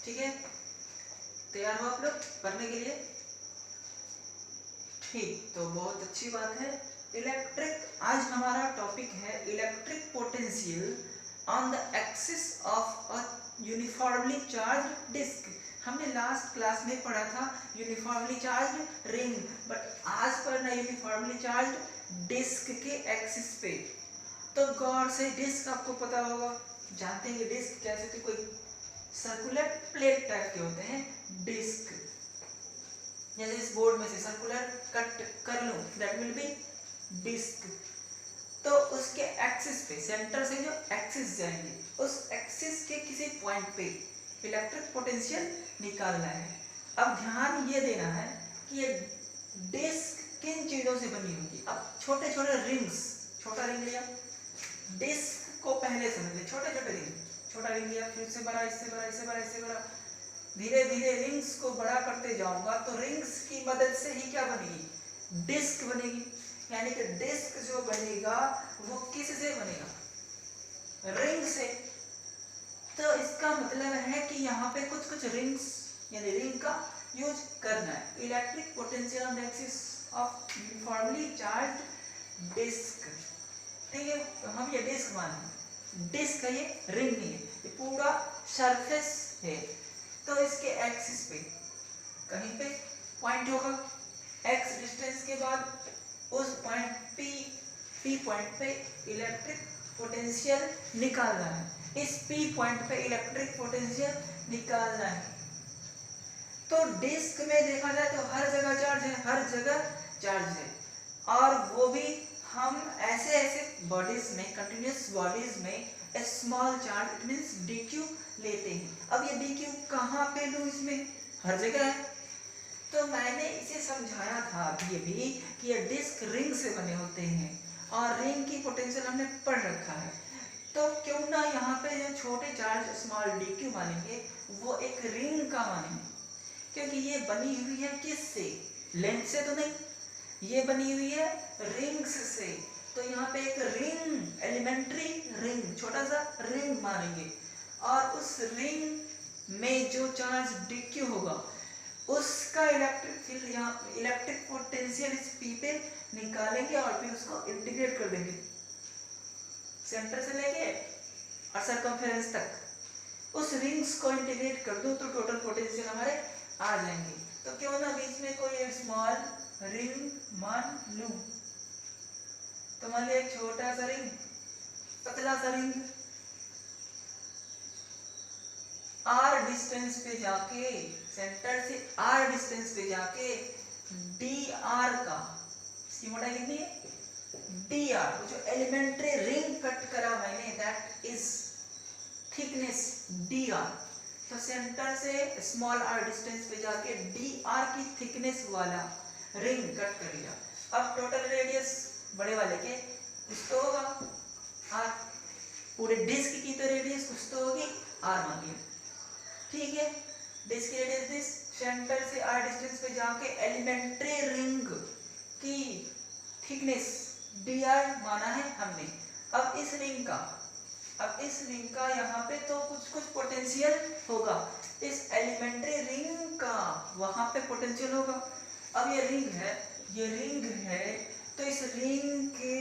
ठीक है, तैयार हो आप लोग पढ़ने के लिए? ठीक, तो बहुत अच्छी बात है। इलेक्ट्रिक, आज हमारा टॉपिक है electric potential on the axis of a uniformly charged disc. हमने लास्ट क्लास में पढ़ा था यूनिफॉर्मली चार्ज्ड रिंग, बट आज पढ़ना यूनिफॉर्मली चार्ज्ड डिस्क के एक्सिस पे। तो गौर से, डिस्क आपको पता होगा, जानते हैं कि डिस्क कैसे कि कोई सर्कुलर प्लेट टाइप के होते हैं डिस्क। जैसे इस बोर्ड में से सर्कुलर कट कर लूं, दैट विल बी डिस्क। तो उसके एक्सिस पे, सेंटर से जो एक्सिस जाएंगे, उस एक्सिस के किसी पॉइंट पे इलेक्ट्रिक पोटेंशियल निकालना है। अब ध्यान ये देना है कि ये डिस्क किन चीजों से बनी होगी। अब छोटे छोटे रिंग्स, छोटा रिंग लिया, डिस्क को पहले समझ ले, छोटे छोटे रिंग, छोटा रिंग लिया, फिर इससे बड़ा, इससे बड़ा, इससे बड़ा, इससे बड़ा, धीरे धीरे रिंग्स को बड़ा करते जाऊंगा तो रिंग्स की मदद से ही क्या बनेगी, डिस्क बनेगी। यानी कि डिस्क जो बनेगा वो किससे बनेगा, रिंग से। तो इसका मतलब है कि यहाँ पे कुछ कुछ रिंग्स यानी रिंग का यूज करना है। Electric potential on the axis of uniformly charged disc, ठीक है। तो हम ये डिस्क माने, डिस्क है ये, रिंग नहीं है, ये पूरा सरफेस है। तो इसके एक्सिस पे कहीं पे पॉइंट होगा, एक्स डिस्टेंस के बाद उस पॉइंट पी पॉइंट पे इलेक्ट्रिक पोटेंशियल निकालना है। इस पी पॉइंट पे इलेक्ट्रिक पोटेंशियल निकालना है। तो डिस्क में देखा जाए तो हर जगह चार्ज है, हर जगह चार्ज है, और वो भी हम ऐसे ऐसे बॉडीज में, कंटिन्यूअस बॉडीज में small charge, it means dq लेते हैं। अब ये dq कहाँ पे लूं, इसमें हर जगह है। तो मैंने इसे समझाया था अभी कि ये डिस्क रिंग से बने होते हैं और रिंग की पोटेंशियल हमने पढ़ रखा है। तो क्यों ना यहाँ पे जो छोटे चार्ज स्मॉल dq मानेंगे वो एक रिंग का मानेंगे, क्योंकि ये बनी हुई है किससे, लेंथ से तो नहीं, ये बनी हुई है रिंग्स से। तो यहाँ पे एक रिंग, एलिमेंट्री रिंग, छोटा सा रिंग मानेंगे, और उस रिंग में जो चार्ज dq होगा उसका इलेक्ट्रिक फील्ड, यहाँ इलेक्ट्रिक पोटेंशियल इस p पे निकालेंगे और फिर उसको इंटीग्रेट कर देंगे सेंटर से लेके और सरकमफेरेंस तक। उस रिंग्स को इंटीग्रेट कर दो तो टोटल पोटेंशियल हमारे आ जाएंगे। तो क्यों ना बीच में कोई स्मॉल रिंग मान लूं। तो मान लिया एक छोटा सा रिंग, पतला सा रिंग, r डिस्टेंस पे जाके, सेंटर से r डिस्टेंस पे जाके dr का, इसकी मोटाई कितनी है, dr, वो जो एलिमेंट्री रिंग कट करा मैंने, दैट इज थिकनेस dr। तो सेंटर से स्मॉल r डिस्टेंस पे जाके dr की थिकनेस वाला रिंग कट कर लिया। अब टोटल रेडियस बड़े वाले के कुछ तो होगा r, पूरे डिस्क की तो रेडियस कुछ तो होगी r मान लिया, ठीक है। डिस्क की रेडियस दिस, सेंटर से r डिस्टेंस पे जाके एलिमेंट्री रिंग की थिकनेस dr माना है हमने। अब इस रिंग का यहाँ पे तो कुछ कुछ पोटेंशियल होगा, इस एलिमेंट्री रिंग का वहां पे पोटेंशियल होगा। अब ये रिंग है, तो इस रिंग के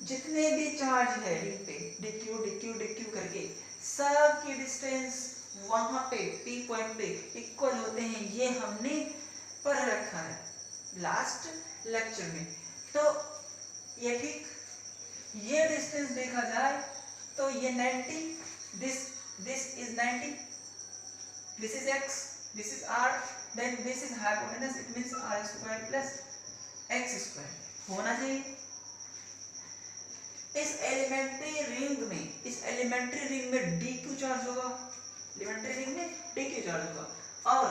जितने भी चार्ज है रिंग पे dq करके, सब की डिस्टेंस वहां पे p पॉइंट पे इक्वल होते हैं। ये हमने पढ़ रखा है लास्ट लेक्चर में। तो ये ठीक, ये डिस्टेंस देखा जाए तो ये 90, this is 90, this is x, this is r, then this is hypotenuse, it means r² plus x² होना चाहिए। इस एलिमेंट्री रिंग में dq चार्ज होगा, एलिमेंट्री रिंग में dq चार्ज होगा। और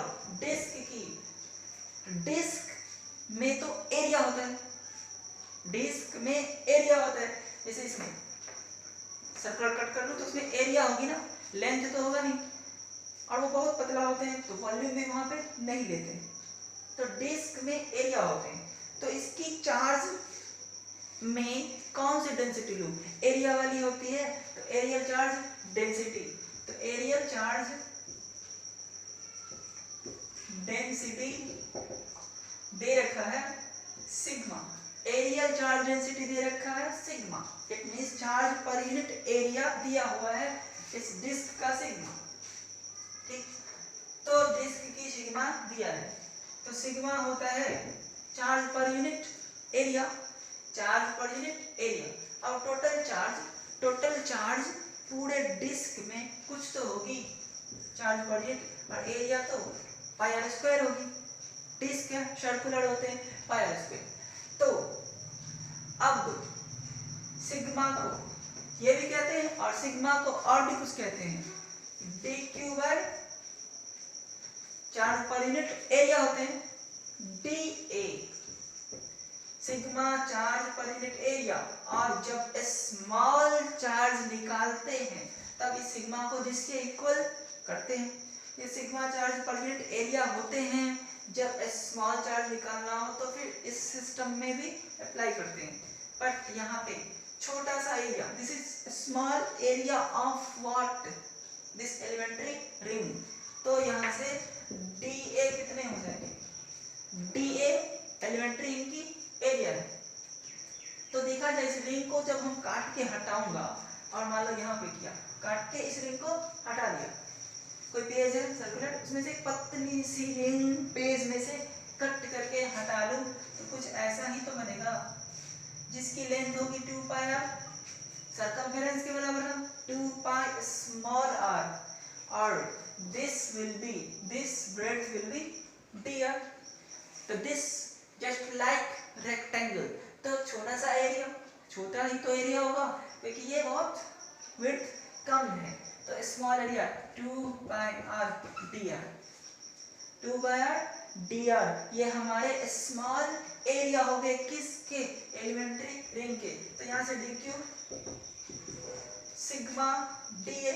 डिस्क में तो एरिया होता है, डिस्क में एरिया होता है। जैसे इसमें सर्कल कट कर लो तो उसमें एरिया होगी ना, लेंथ तो होगा नहीं, और वो बहुत पतला होते हैं तो वॉल्यूम भी वहां पे नहीं लेते। तो डिस्क में एरिया होते हैं, तो इसकी चार्ज में कौन सी डेंसिटी लूं, एरिया वाली होती है, तो एरियल चार्ज डेंसिटी। तो एरियल चार्ज डेंसिटी दे रखा है सिग्मा, एरियल चार्ज डेंसिटी दे रखा है sigma, it means charge per unit area दिया हुआ है इस डिस्क का सिग्मा। ठीक, तो डिस्क की सिग्मा दिया है, तो सिग्मा होता है charge per unit area, charge per unit area. अब टोटल चार्ज पूरे डिस्क में कुछ तो होगी चार्ज पर यूनिट, और एरिया तो पाई आर स्क्वायर होगी, डिस्क है सर्कुलर होते हैं, पाई आर स्क्वायर। तो अब सिग्मा को ये भी कहते हैं और सिग्मा को और भी कुछ कहते हैं, D Q by charge per unit area होते हैं, D A sigma charge per unit area. और जब स्मॉल चार्ज निकालते हैं तब इस सिग्मा को जिसके इक्वल करते हैं, ये sigma charge per unit area होते हैं। जब स्मॉल चार्ज निकालना हो तो फिर इस सिस्टम में भी अप्लाई करते हैं, बट यहाँ पे छोटा सा area, this is small area of what, दिस एलिमेंट्री रिंग। तो यहाँ से डी ए कितने हो जाएंगे, डी ए एलिमेंट्री रिंग की एरिया है। तो देखा जाए इस रिंग को जब हम काट के हटाऊंगा, और मान लो यहाँ पे किया, काट के इस रिंग को हटा दिया, कोई पेज है सर्कुलर, उसमें से एक पतली सी रिंग पेज में से कट करके हटा लूं तो कुछ ऐसा ही तो बनेगा, जिसकी लेंथ होगी 2 पाई आर, सर्कमफेरेंस के बराबर हम 2 पाई स्मॉल आर, और this breadth will be dr। तो दिस जस्ट लाइक रेक्टेंगल, तो छोटा सा एरिया, छोटा ही तो एरिया होगा क्योंकि ये बहुत विड्थ कम है, तो small area 2 pi R dr, 2 pi R dr, ये हमारे स्मॉल एरिया हो गए किसके, एलिमेंट्री रिंग के। तो यहाँ से dq sigma dA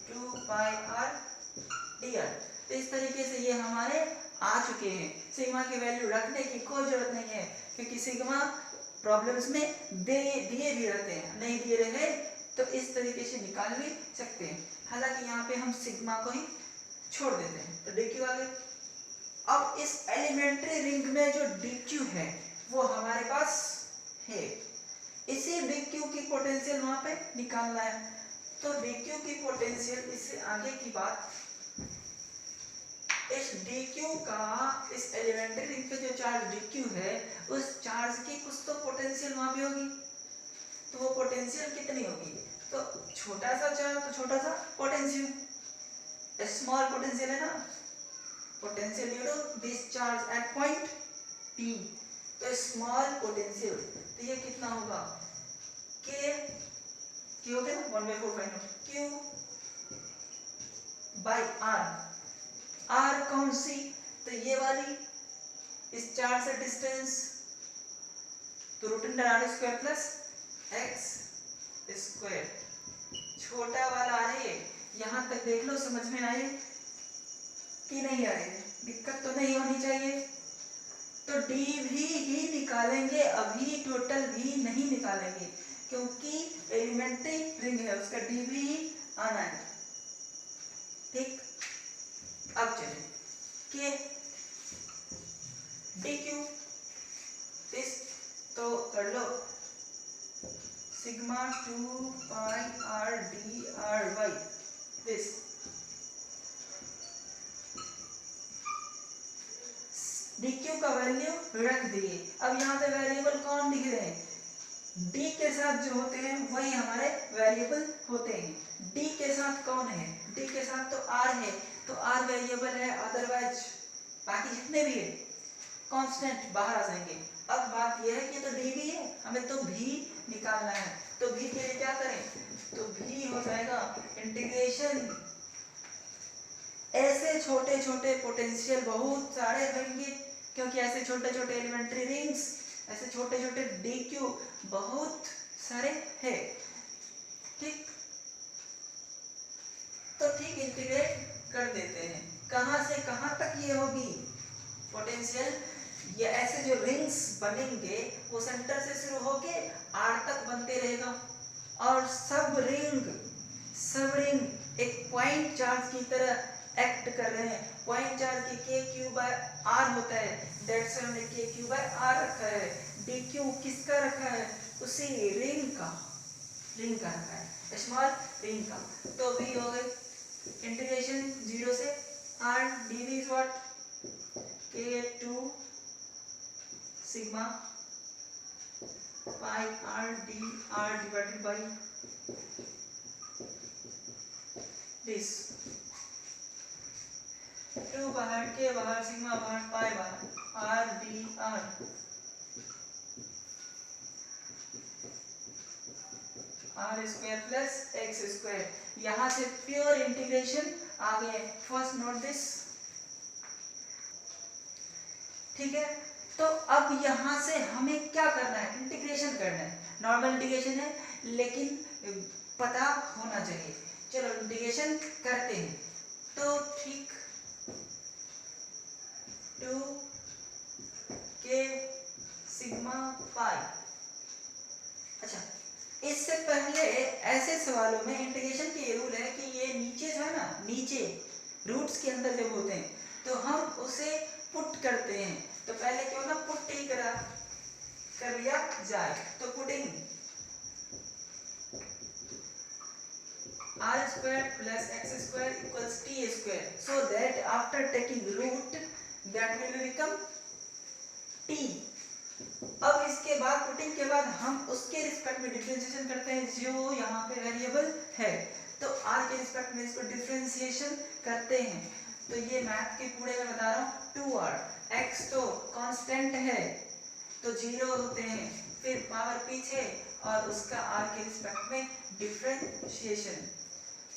2 pi R dr। तो इस तरीके से ये हमारे आ चुके हैं। सिग्मा की वैल्यू रखने की कोई जरूरत नहीं है क्योंकि सिग्मा प्रॉब्लम्स में दिए भी रहते हैं, नहीं दिए रहे तो इस तरीके से निकाल भी सकते हैं। हालांकि यहाँ पे हम सिग्मा को ही छोड़ देते हैं, तो dq आ गए। अब इस एलिमेंट्री रिंग में जो dq है वो हमारे पास है, इसी dq की पोटेंशियल वहां पे निकालना है। तो dq की पोटेंशियल, इससे आगे की बात, इस dq का इस एलिमेंट्री रिंग पे जो चार्ज dq है उस चार्ज की कुछ तो पोटेंशियल वहां पे होगी, तो वो पोटेंशियल कितनी होगी, तो छोटा सा चार्ज तो छोटा सा पोटेंशियल, स्मॉल पोटेंशियल है ना, potential due to this charge at point P, तो स्मॉल पोटेंशियल, तो ये कितना होगा, K हो गया ना 1/4 फाइनल, Q बाई R कौन सी, तो ये वाली, इस चार्ज से डिस्टेंस, तो root under R square plus X square, छोटा वाला आ रही है। यहाँ तक देख लो, समझ में आए कि नहीं आ रही, दिक्कत तो नहीं होनी चाहिए। तो डी भी ही निकालेंगे, अभी टोटल भी नहीं निकालेंगे क्योंकि एलिमेंट्री रिंग है, उसका डी भी आना है। ठीक, अब चलिए के डी क्यू, इस तो कर लो sigma 2 pi R D R Y, this dq का वैल्यू रख दिए। अब यहाँ पे वेरिएबल कौन दिख रहे हैं, d के साथ जो होते हैं वही हमारे वेरिएबल होते हैं। d के साथ कौन है, d के साथ तो r है, तो r वेरिएबल है, अदरवाइज बाकी जितने भी है कांस्टेंट बाहर आ जाएंगे। अब बात यह है कि तो d भी है, हमें तो v निकालना है, तो v के लिए क्या करें, तो v हो जाएगा इंटीग्रेशन, ऐसे छोटे छोटे पोटेंशियल बहुत सारे होंगे क्योंकि ऐसे छोटे छोटे एलिमेंट्री रिंग्स, ऐसे छोटे छोटे dq बहुत सारे हैं। ठीक, तो ठीक इंटीग्रेट कर देते हैं, कहां से कहां तक ये होगी पोटेंशियल, ये ऐसे जो रिंग्स बनेंगे वो सेंटर से शुरू होके r तक बनते रहेगा, और सब रिंग एक पॉइंट चार्ज की तरह एक्ट कर रहे हैं। पॉइंट चार्ज की के क्यू बाय आर होता है, दैट्स व्हाई हमने के क्यू बाय आर रखा है। डी क्यू किसका रखा है? उसी रिंग का रखा है, स्मॉल रिंग का। तो भी हो गई इंटीग्रेशन 0 से r dv is what k2 sigma pi r divided by this 2 बाहर, के बाहर, सिग्मा बाहर, पाई बाहर, r dr R square plus X square. यहाँ से प्योर इंटीग्रेशन आ गए। फर्स्ट नोट दिस, ठीक है। तो अब यहाँ से हमें क्या करना है? इंटीग्रेशन करना है। नॉर्मल इंटीग्रेशन है लेकिन पता होना चाहिए। चलो इंटीग्रेशन करते हैं। तो ठीक 2 के सिग्मा पाई। अच्छा, इससे पहले ऐसे सवालों में इंटीग्रेशन के ये रूल है कि ये नीचे जो है ना, नीचे रूट्स के अंदर जब होते हैं तो हम उसे पुट करते हैं। तो पहले क्यों ना पुट ही कर लिया जाए। तो putting r square plus x square equals t square, so that after taking root that will become t। अब इसके बाद पुटिंग के बाद हम उसके रिस्पेक्ट में डिफरेंशिएशन करते हैं जो यहाँ पे वेरिएबल है। तो r के रिस्पेक्ट में इसको डिफरेंशिएशन करते हैं। तो ये मैथ के पूरे में बता रहा हूँ 2r, x तो कांस्टेंट है तो 0 होते हैं, फिर पावर पीछे और उसका r के रिस्पेक्ट में डिफरेंशिएशन।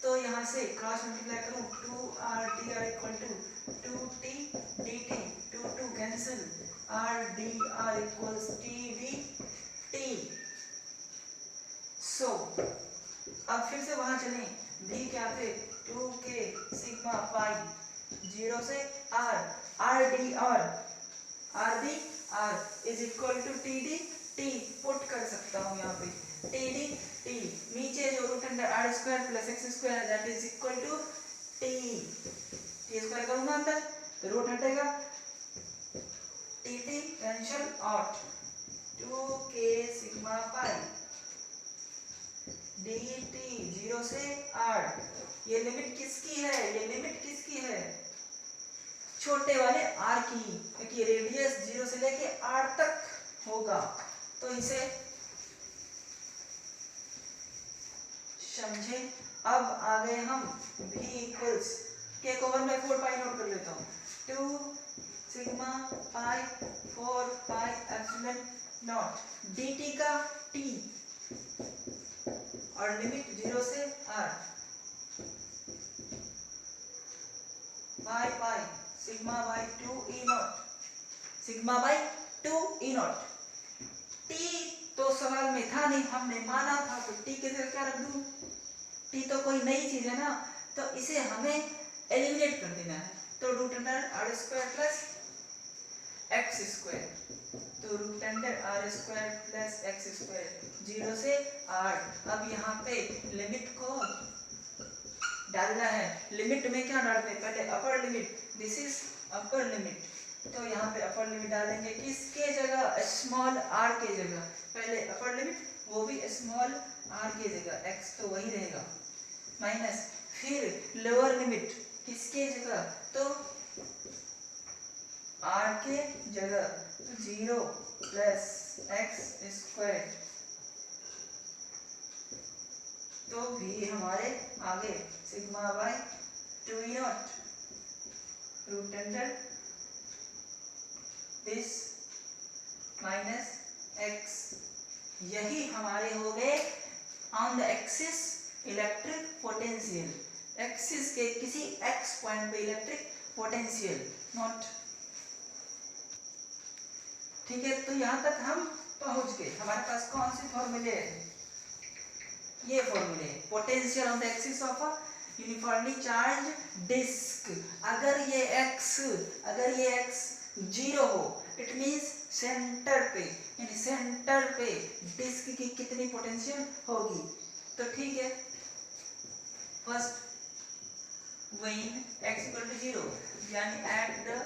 तो यहाँ से क्रॉस मल्टीप्लाई करूँ 2r dr equal to 2t dt, 2 cancel, r dr equals t dt। So अब फिर से वहां चलें, v क्या थे? 2 के सिग्मा पाई 0 से r, r dr is equal to t d, t put कर सकता हूँ यहाँ पे, t d t नीचे जो root under r square plus x square है that is equal to t square करूँगा अंदर तो रूट हटेगा, t t कैंसिल आउट, 2 के सिग्मा पाई dt 0 से r। ये लिमिट किसकी है? ये लिमिट किसकी है? छोटे वाले r की, क्योंकि रेडियस 0 से लेके r तक होगा। तो इसे समझे। अब आ गए हम v इक्वल्स के को 1/4 पाई नोट कर लेता हूँ, 2 sigma pi 4 pi epsilon not dt का t और लिमिट 0 से r, pi sigma by 2 e not, sigma by 2 e not. t तो सवाल में था नहीं, हमने माना था, तो t के जगह क्या रख दूं? t तो कोई नई चीज है ना, तो इसे हमें एलिमिनेट कर देना है। तो root under r square plus x square, तो root under r square plus x square 0 से r। अब यहाँ पे लिमिट को डालना है। लिमिट में क्या डालते हैं? पहले upper limit, this is upper limit, तो यहाँ पे अपर लिमिट डालेंगे किसके जगह? स्मॉल r के जगह। पहले अपर लिमिट, वो भी स्मॉल r के जगह, x तो वही रहेगा, माइनस फिर लोअर लिमिट किसके जगह? तो r के जगह, तो 0 प्लस x स्क्वायर, तो भी हमारे आगे sigma by 2 e nought root under this minus x। यही हमारे हो गए on the axis electric potential, axis के किसी x पॉइंट पे इलेक्ट्रिक पोटेंशियल नॉट। ठीक है, तो यहाँ तक हम पहुँच गए। हमारे पास कौन से फॉर्मूले हैं? ये फॉर्मूले, potential on the axis of a uniformly charge disc. अगर ये x 0 हो, इट मींस सेंटर पे, यानी सेंटर पे डिस्क की कितनी पोटेंशियल होगी? तो ठीक है, first when x equal to 0, यानी at the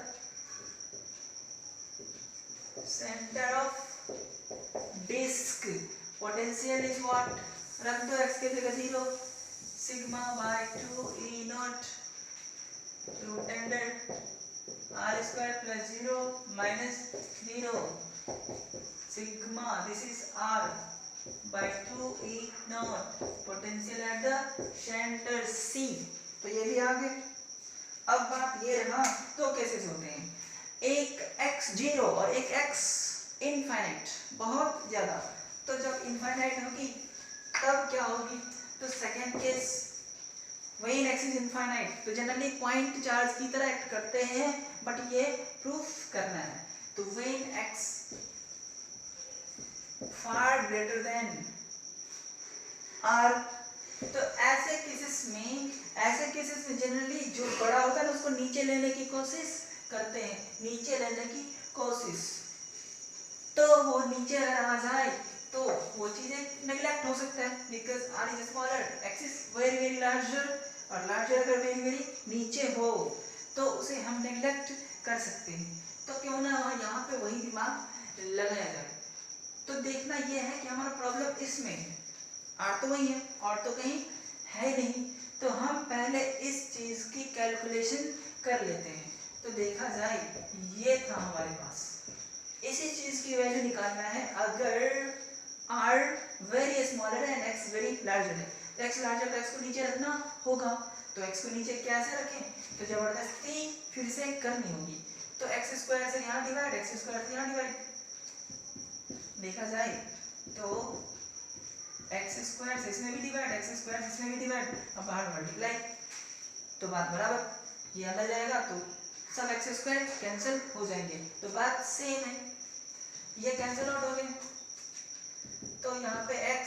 center of disk potential is what, रख दो x के जगह 0, sigma by 2 e naught root under r square plus 0 minus 0 sigma, this is r by 2 e naught potential at the center C। तो ये भी आ गए। अब बात ये रहा दो केसेस होते हैं, एक x 0 और एक x इनफाइनाइट, बहुत ज्यादा। तो जब इनफाइनाइट होगी तब क्या होगी, तो second case when x is infinite, तो जनरली पॉइंट चार्ज की तरह एक्ट करते हैं, बट ये प्रूफ करना है। तो when x far greater than r, तो ऐसे केसेस में जनरली जो बड़ा होता है ना उसको नीचे लेने की कोशिश करते हैं, नीचे लेने की कोशिश। तो वो नीचे अगर आ जाए तो वो चीजें नेग्लेक्ट हो सकता है, because r is smaller, x is very very larger, और लार्जर अगर वेरी वेरी नीचे हो तो उसे हम नेग्लेक्ट कर सकते हैं। तो क्यों ना यहाँ पे वही दिमाग लगाया जाए। तो देखना यह है कि हमारा प्रॉब्लम इसमें है, r तो वही है और तो कहीं है नहीं, तो हम पहले इस चीज की कैलकुलेशन कर लेते हैं। तो देखा जाए ये था हमारे पास, इसी चीज की वैल्यू निकालना है अगर r very smaller and x very larger है। तो x लार्जर, तो x को नीचे रखना होगा, तो x को नीचे कैसे रखें, तो जबरदस्ती फिर से करनी होगी। तो x स्क्वायर से यहाँ डिवाइड, x स्क्वायर से यहाँ डिवाइड, देखा जाए तो x स्क्वायर से इसमें भी डिवाइड, x स्क्वायर से इसमें भी डिवाइड, अब बाहर मल्टीप्लाई, तो बात बराबर, ये अंदर जाएगा तो सब x स्क्वायर कैंसिल हो जाएंगे, तो बात सेम है, ये कैंसिल आउट हो गए। तो यहाँ पे x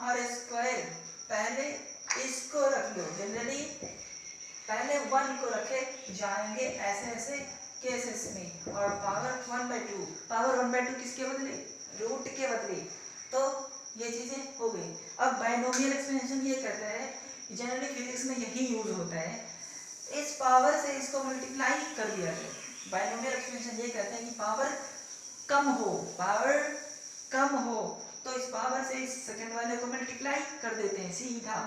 r स्क्वायर, पहले इसको रख लो, जनरली पहले 1 को रखे जाएंगे ऐसे ऐसे केसेस में, और पावर 1/2, पावर 1/2 किसके बदले, रूट के बदले, तो ये चीजें हो गई। अब बाइनोमियल एक्सपेंशन ये कहता है, जनरली फिजिक्स में यही यूज होता है, इस पावर से इसको मल्टीप्लाई कर दिया जाए। बाइनोमियल एक्सपेंशन ये कहते हैं कि पावर कम हो तो इस पावर से इस सेकंड वाले को मल्टीप्लाई कर देते हैं सीधा,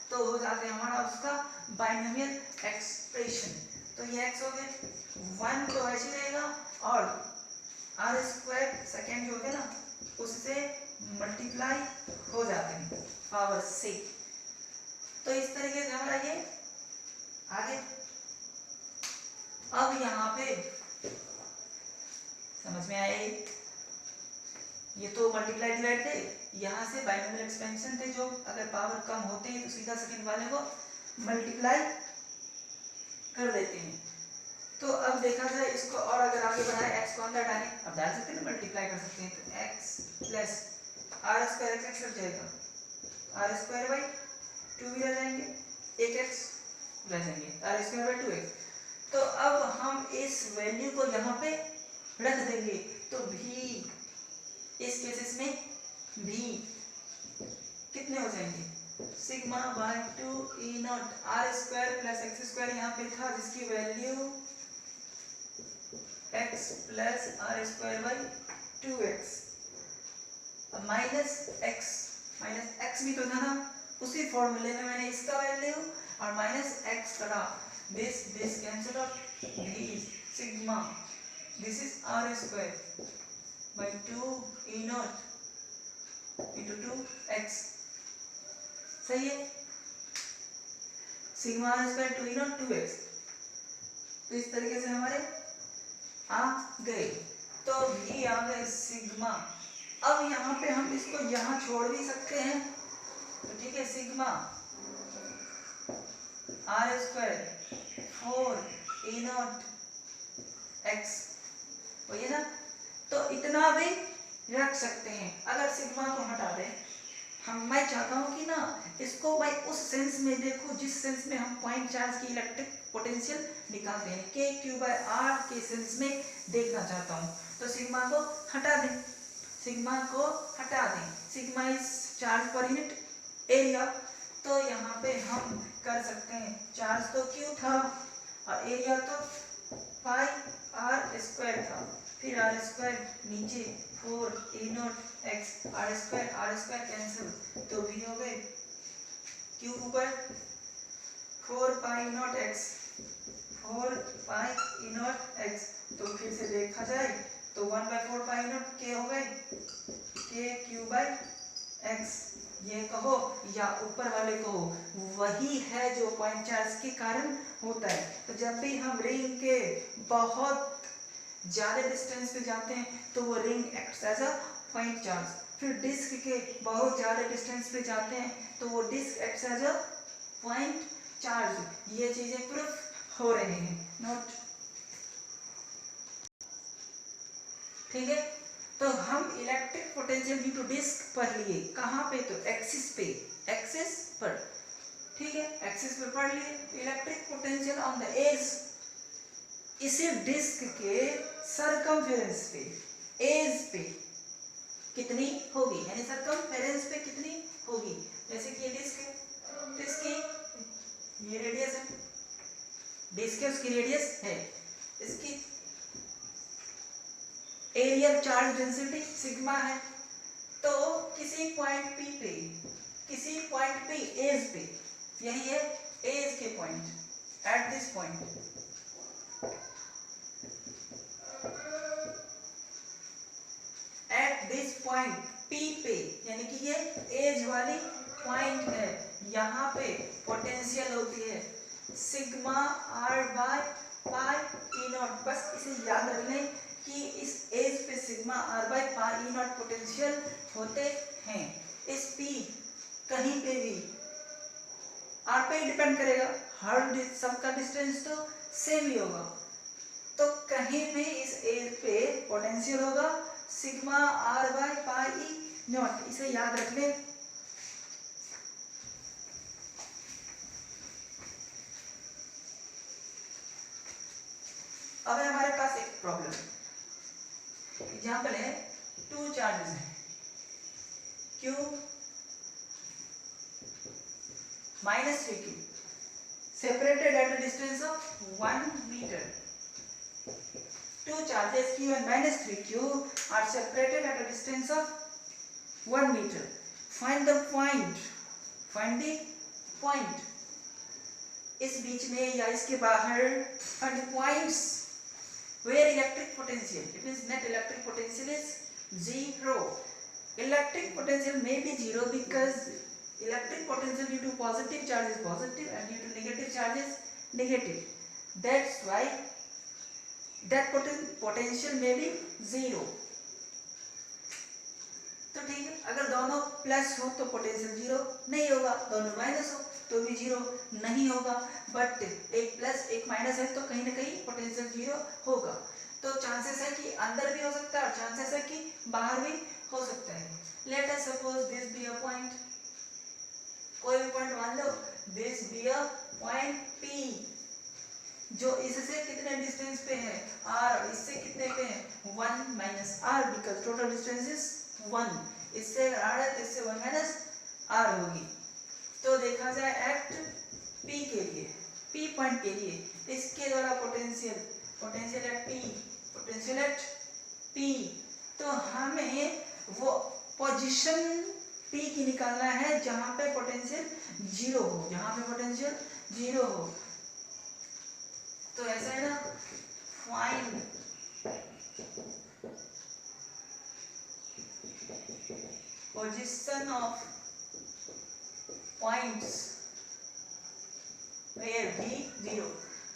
तो हो जाते हैं हमारा उसका बाइनोमियल एक्सप्रेशन। तो ये x हो गए, 1 तो ऐसे रहेगा, और r स्क्वायर सेकेंड जो होते हैं ना उससे मल्टीप्लाई हो जाते हैं पावर से। तो इस तरीके से हमारा ये आगे। अब यहाँ पे समझ में आए, ये तो मल्टीप्लाई डिवाइड थे, यहाँ से बाइनोमियल एक्सपेंशन थे, जो अगर पावर कम होते हैं तो सीधा सेकंड वाले को मल्टीप्लाई कर देते हैं। तो अब देखा जाए इसको, और अगर आगे बढ़ाए x को अंदर डालें, अब डाल सकते हैं, मल्टीप्लाई कर सकते हैं, तो x plus r square x लग जाएगा, r स्क्वायर बाई 2 भी रह जाएंगे, एक x रह जाएंगे, r स्क्वायर बाई 2x। तो अब हम इस वैल्यू को यहाँ पे रख देंगे, तो भी इस केसेस में भी कितने हो जाएंगे, sigma bye 2 e not r square plus x square यहाँ पे था, जिसकी value x plus r square by 2x, अब माइनस x भी तो था ना, उसी फॉर्मूले में मैंने इसका वैल्यू और माइनस x करा, this cancel out, this sigma, this is r square by 2 e naught into 2x, सही है, sigma r square 2 e naught 2x। तो इस तरीके से हमारे आ गए, तो भी आ गए सिग्मा। अब यहाँ पे हम इसको यहाँ छोड़ भी सकते हैं, तो ठीक है, sigma r square 4 e naught x, वही ना, तो इतना भी रख सकते हैं। अगर सिग्मा को हटा दें, मैं चाहता हूं कि ना इसको भाई उस सेंस में देखो जिस सेंस में हम पॉइंट चार्ज की इलेक्ट्रिक पोटेंशियल निकालते हैं, k/r के सेंस में देखना चाहता हूं। तो सिग्मा को हटा दें, sigma is charge per unit area, तो यहाँ पे हम कर सकते हैं, चार्ज तो क्यू था और एरिया तो पाई आर स्क्वायर था, फिर आर स्क्वायर नीचे 4 A naught X, R square cancel तो भी हो गए, क्यू ऊपर 4 pi naught X, 4 pi E naught X, तो फिर से देखा जाए तो 1/4 पाई नॉट के हो गए, के क्यू बाई एक्स, ये कहो या ऊपर वाले कहो, वही है जो पॉइंट चार्ज के कारण होता है। तो जब भी हम रिंग के बहुत ज्यादा डिस्टेंस पे जाते हैं तो वो ring acts as a point charge, फिर डिस्क के बहुत ज्यादा डिस्टेंस पे जाते हैं तो वो disc acts as a point charge. ये चीजें प्रूफ हो रहे हैं, नोट, ठीक है। तो हम electric potential due to disc पढ़ लिए, कहाँ पे, तो एक्सिस पे, एक्सिस पर, ठीक है, एक्सिस पर पढ़ लिए। Electric potential on the edge, इसी डिस्क के सरकमफेरेंस पे, एज पे कितनी होगी, यानी सरकमफेरेंस पे कितनी होगी। जैसे कि ये डिस्क की ये रेडियस है, डिस्क है उसकी रेडियस है, इसकी एरियल चार्ज डेंसिटी सिग्मा है, तो किसी पॉइंट P पे, किसी पॉइंट पे एज पे, यही है एज के point, at this point, at this point P पे, यानी कि ये एज वाली पॉइंट है, यहाँ पे पोटेंशियल होती है sigma R by pi E not. बस इसे याद रख लें कि इस एज पे sigma R by pi E not potential होते हैं। इस P कहीं पे भी R पे डिपेंड करेगा, हर सबका डिस्टेंस तो सेम ही होगा, तो कहीं भी इस एज पे पोटेंशियल होगा sigma R by pi E not, इसे याद रख लें। अब है हमारे पास एक प्रॉब्लम, एग्जाम्पल है, 2 चार्जेस हैं Q minus 3Q separated at a distance of 1 meter. 2 charges Q and minus 3Q are separated at a distance of 1 meter. Find the point. Find the point. इस बीच में या इसके बाहर find the points where electric potential, it means net electric potential is 0. Electric potential may be 0 because electric potential due to positive charge is positive and due to negative charge is negative. That's why that potential may be 0. तो ठीक है, अगर दोनों plus हो तो potential 0 नहीं होगा, दोनों माइनस हो तो भी 0 नहीं होगा, बट एक प्लस एक माइनस है तो कहीं ना कहीं पोटेंशियल 0 होगा। तो चांसेस है कि अंदर भी हो सकता है और चांसेस है कि बाहर भी हो सकता है। Let us suppose this be a point, कोई भी पॉइंट मान लो, this be a point P जो इससे कितने डिस्टेंस पे है R, और इससे कितने पे है 1 minus R, because total distance is 1, इससे R है तो इससे 1 माइनस R होगी। तो देखा जाए एट P के लिए, P पॉइंट के लिए इसके द्वारा potential at P, potential at P, तो हमें वो पोजीशन P की निकालना है जहां पे पोटेंशियल 0 हो, जहां पे पोटेंशियल 0 हो। तो ऐसा है ना, find position of points where भी 0,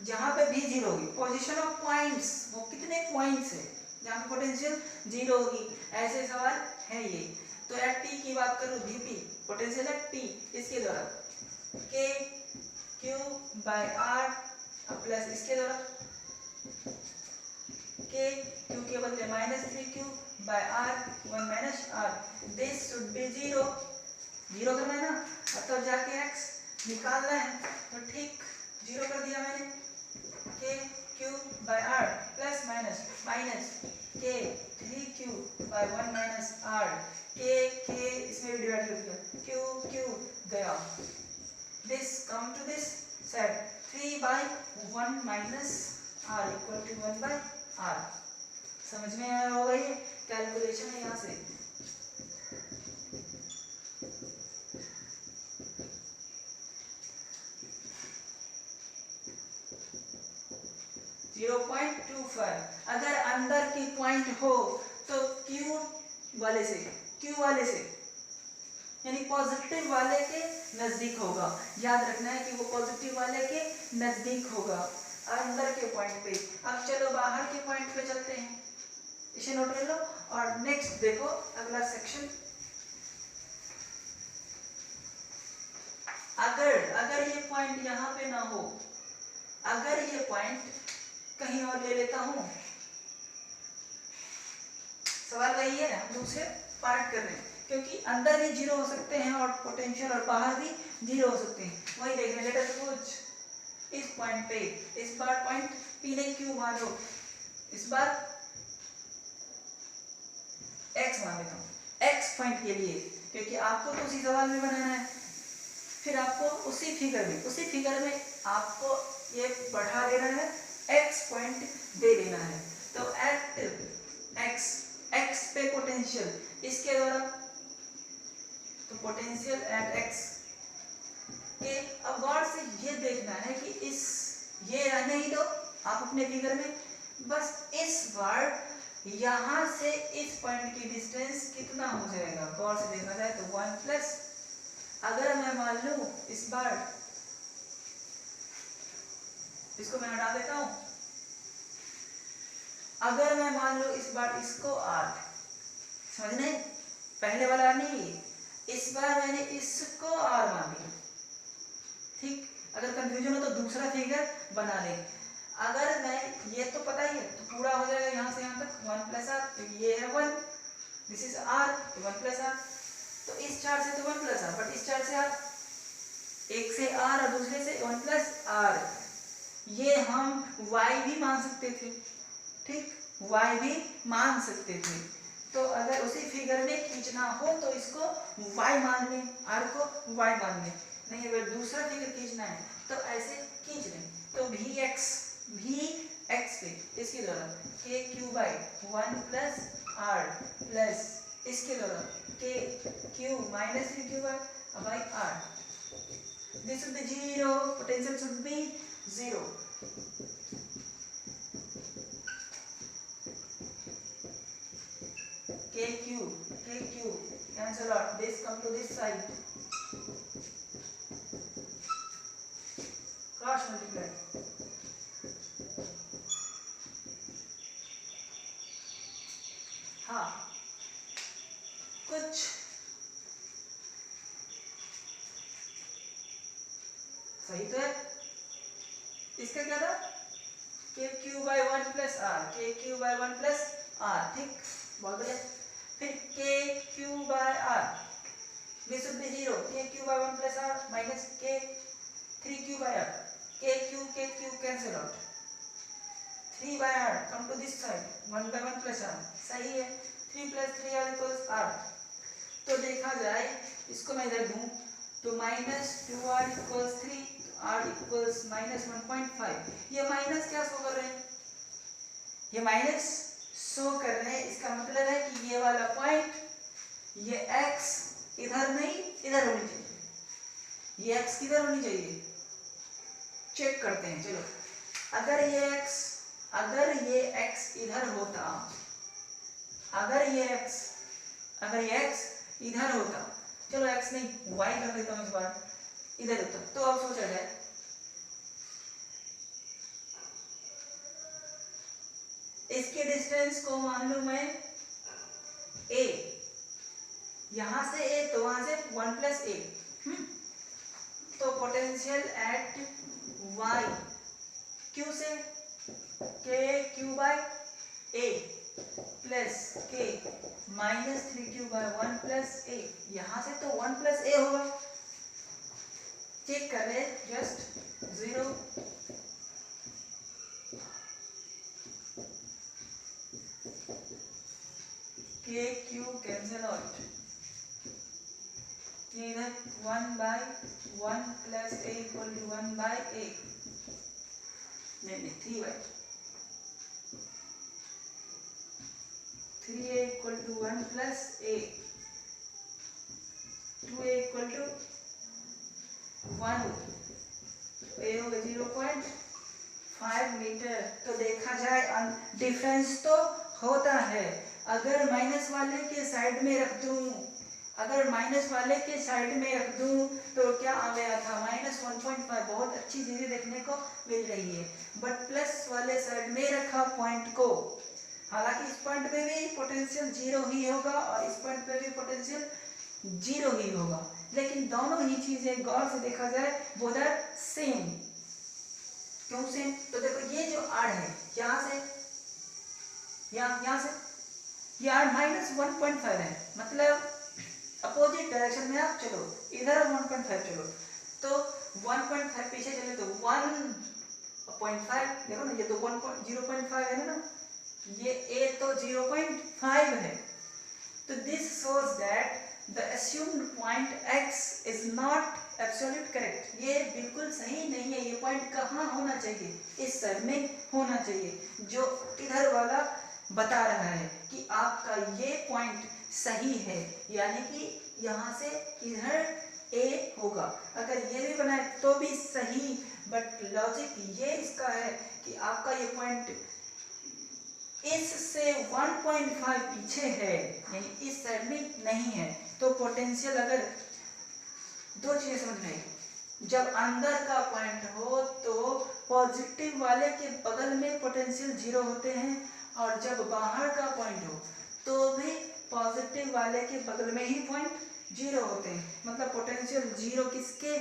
जहां पे भी 0 होगी, पोजीशन ऑफ पॉइंट्स, वो कितने पॉइंट्स है जहां पे पोटेंशियल 0 होगी, ऐसे सवाल है ये। तो एट P की बात करूं, Vp पोटेंशियल एट P, इसके द्वारा K Q by R plus इसके द्वारा K Q के बदले minus 3Q by R 1 minus R, this should be 0, 0 करना है ना, मतलब जाके x निकालना है, तो ठीक 0 कर दिया मैंने। K Q by R plus minus minus K 3Q by 1 minus R, K इसमें भी डिवाइड कर दिया, Q गया, this come to this side, 3/1 minus R equal to 1/r। समझ में आया होगा, ये कैलकुलेशन है यहाँ से। अगर अंदर की पॉइंट हो तो Q वाले से यानी पॉजिटिव वाले के नजदीक होगा। याद रखना है कि वो पॉजिटिव वाले के नजदीक होगा अंदर के पॉइंट पे। अब चलो बाहर के पॉइंट पे चलते हैं, इसे नोट कर लो। और नेक्स्ट देखो अगला सेक्शन, अगर ये पॉइंट यहाँ पे ना हो, अगर ये पॉइंट कहीं और ले लेता हूं, सवाल वही है, हम दूसरे पार्ट कर रहे हैं, क्योंकि अंदर भी जीरो हो सकते हैं और पोटेंशियल और बाहर भी जीरो हो सकते हैं। वही देखना, लेट अस सपोज इस पॉइंट पे, इस बार पॉइंट P ने Q मान लो, इस बार X मान लेता हूँ। X पॉइंट के लिए, क्योंकि आपको तो उसी सवाल में बनाना है, फिर आपको उसी फिगर में आपको ये बढ़ा देना है, X पॉइंट दे देना है। तो एट X पे पोटेंशियल इसके द्वारा, तो पोटेंशियल एट X के। अब गौर से ये देखना है कि इस ये रहने ही दो आप अपने फिगर में, बस इस बार यहाँ से इस पॉइंट की डिस्टेंस कितना हो जाएगा, गौर से देखना जाए तो 1 प्लस, अगर मैं मान लूं इस बार, इसको मैं हटा देता हूं, अगर मैं मान लूं इस बार इसको R, समझने, पहले वाला नहीं, इस बार मैंने इसको R मान लिया, ठीक। अगर कंफ्यूजन हो तो दूसरा फिगर बना ले। अगर मैं, ये तो पता ही है, तो पूरा हो जाएगा यहाँ से यहाँ तक 1 प्लस R, क्योंकि ये है 1, दिस इज R, तो 1 प्लस R, तो इस चार से तो 1 प्लस R, बट इस चार से R, एक से R और दूसरे से 1 प्लस R। ये हम Y भी मान सकते थे, ठीक, Y भी मान सकते थे। तो अगर उसी फिगर में खींचना हो तो इसको Y मान लें, R को Y मान लें, नहीं अगर दूसरा फिगर खींचना है तो ऐसे खींच लें। तो Vx पे इसके द्वारा KQ/1 प्लस R प्लस इसके द्वारा KQ minus 3Q/R, this should be 0, potential should be 0. KQ cancel out, this come to this side, cross multiply, हाँ कुछ सही तो है। इसका क्या था, KQ/1 plus R, KQ/1 plus R, ठीक, बहुत बढ़िया। फिर KQ/R, this should be 0, KQ/1 plus R minus K3Q/R, KQ cancel out, 3/R come to this side, 1/1 plus R, सही है, 3 प्लस 3R इक्वल्स R। तो देखा जाए, इसको मैं इधर दूं तो minus 2R equals 3, R equals minus 1.5। ये माइनस क्या शो कर रहे हैं, ये माइनस शो कर रहे हैं, इसका मतलब है कि ये वाला पॉइंट, ये X इधर नहीं इधर होनी चाहिए, ये X किधर होनी चाहिए, चेक करते हैं। चलो अगर ये X इधर होता, अगर ये X इधर होता, चलो X नहीं Y कर देता हूँ इस बार, इधर होता, तो अब सोचा जाए इसके डिस्टेंस को मान लूं मैं A, यहां से A तो वहां से 1 प्लस A, तो पोटेंशियल एट Y Q से KQ/A plus K minus 3Q/1 plus A, यहां से तो 1 प्लस A होगा, चेक कर ले, जस्ट 0, KQ कैंसिल आउट, ये इधर 1/1 plus a equal to 1/a, नहीं 3a equal to 1 plus a, 2a equal to 1, a होगा 0.5 मीटर। तो देखा जाए डिफरेंस तो होता है। अगर माइनस वाले के साइड में रख दूं, अगर माइनस वाले के साइड में रख दूं तो क्या आ गया था -1.5, बहुत अच्छी चीजें देखने को मिल रही है। बट प्लस वाले साइड में रखा पॉइंट को, हालांकि इस पॉइंट पे भी पोटेंशियल 0 ही होगा और इस पॉइंट पे भी पोटेंशियल 0 ही होगा, लेकिन दोनों ही चीजें गौर से देखा जाए बोथ आर सेम। क्यों सेम? तो देखो ये जो आर है यहाँ से यहाँ से ये आर -1.5 है, मतलब अपोजिट डायरेक्शन में आप चलो, इधर 1.5 चलो तो 1.5 पीछे चले तो 1.5, देखो ना ये तो 0.5 है ना, ये a तो 0.5 है। तो this shows that the assumed point x is not absolute correct। ये बिल्कुल सही नहीं है। ये पॉइंट कहाँ होना चाहिए? इस साइड में होना चाहिए, जो इधर वाला बता रहा है कि आपका ये पॉइंट सही है, यानी कि यहाँ से इधर a होगा। अगर ये भी बनाए तो भी सही, बट लॉजिक ये इसका है कि आपका ये पॉइंट इससे 1.5 पीछे है, यानी इस साइड में नहीं है। तो पोटेंशियल, अगर दो चीजें समझ में आएगी, जब अंदर का पॉइंट हो तो पॉजिटिव वाले के बगल में पोटेंशियल 0 होते हैं, और जब बाहर का पॉइंट हो तो भी पॉजिटिव वाले के बगल में ही पॉइंट 0 होते हैं। मतलब पोटेंशियल 0 किसके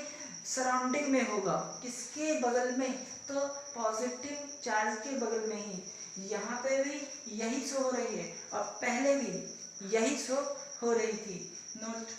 सराउंडिंग में होगा, किसके बगल में? तो पॉजिटिव चार्ज के बगल में ही। यहाँ पे भी यही शो हो रही है और पहले भी यही शो हो रही थी। नोट